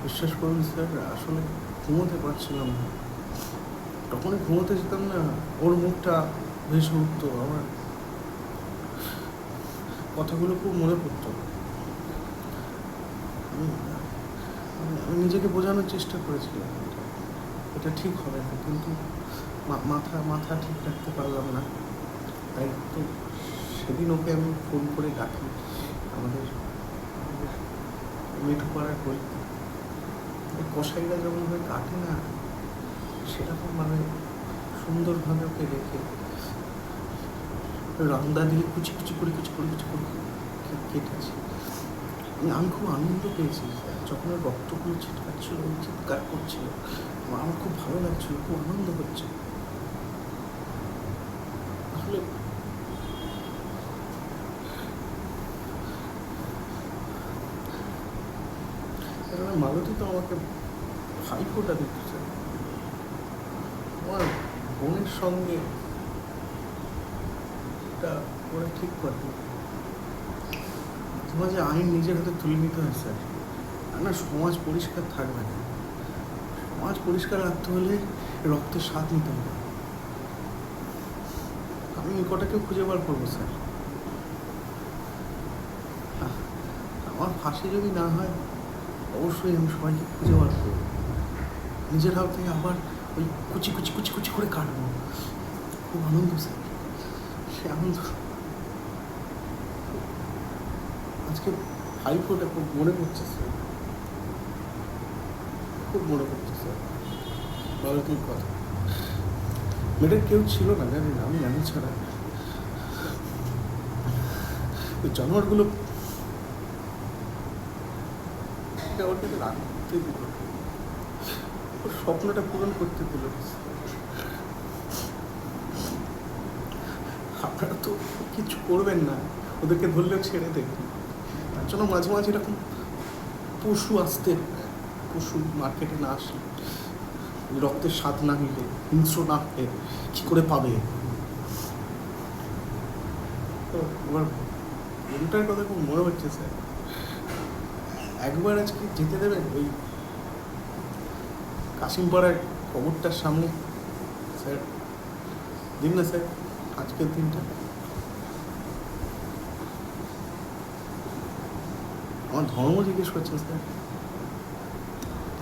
বিশ্বাস করুন স্যার, আসলে ঘুমোতে পারছিলাম না। তখনই ঘুমোতে যেতাম না, ওর মুখটা ভেসে উঠতো, আমার কথাগুলো খুব মনে পড়তো। আমি আমি নিজেকে বোঝানোর চেষ্টা করেছিলাম এটা ঠিক হবে না, কিন্তু মাথা ঠিক রাখতে পারলাম না। তাই তো সেদিন ওকে আমি ফোন করে ডাকি, আমাদের মেঠোপাড়ার গলিতে কসাইরা যেমনভাবে কাটে না, সেরকম মানে সুন্দরভাবে ওকে রেখে রান্দা দিয়ে কুচি কুচি করে কেটেছি। আমি খুব আনন্দ পেয়েছি স্যার, যখন ওর রক্তগুলো ছিটকাচ্ছিল, ওই চিৎকার করছিল, আমার খুব ভালো লাগছিল, খুব আনন্দ হচ্ছে। আসলে মালতী তো আমাকে ভাইফোঁটা দিতে চায়, আমার বোনের সঙ্গে এটা ওরা ঠিক করে। মাঝে আইন নিজের হাতে তুলে নিতে হয় স্যার, না সমাজ পরিষ্কার থাকবে না। সমাজ পরিষ্কার রাখতে হলে রক্তের স্বাদ নিতে হবে। আমি কটাকেও খুঁজে বার করবো স্যার। আমার ফাঁসি যদি না হয়, অবশ্যই আমি সবাইকে খুঁজে বার করবো, নিজের হাত থেকে আবার ওই কুচি করে কাটবো। খুব আনন্দ স্যার, সে আনন্দ আজকে ভাইফোঁটা খুব মনে পড়ছে স্যার, খুব মনে পড়ছে স্যার মালতীর কথা। মেয়েটার কেউ ছিল না জানি না, আমি ছাড়া। ওই জানোয়ারগুলো ওর কাছে রাখতে দিল, ওর স্বপ্নটা পূরণ করতে দিল। আপনারা তো কিছু করবেন না, ওদেরকে ধরলেও ছেড়ে দেবেন। তার জন্য মাঝে মাঝে এরকম পশু মার্কেটে না আসলে, রক্তের স্বাদ না নিলে, হিংস্র না হলে কী করে পাবে? তো এবার গরুটার কথা খুব মনে হচ্ছে স্যার, একবার আজকে যেতে দেবেন ওই কাশিমপাড়ার কবরটার সামনে স্যার? দিন না স্যার, আজকের দিনটা আমার ধর্ম জিজ্ঞেস করছেন স্যার।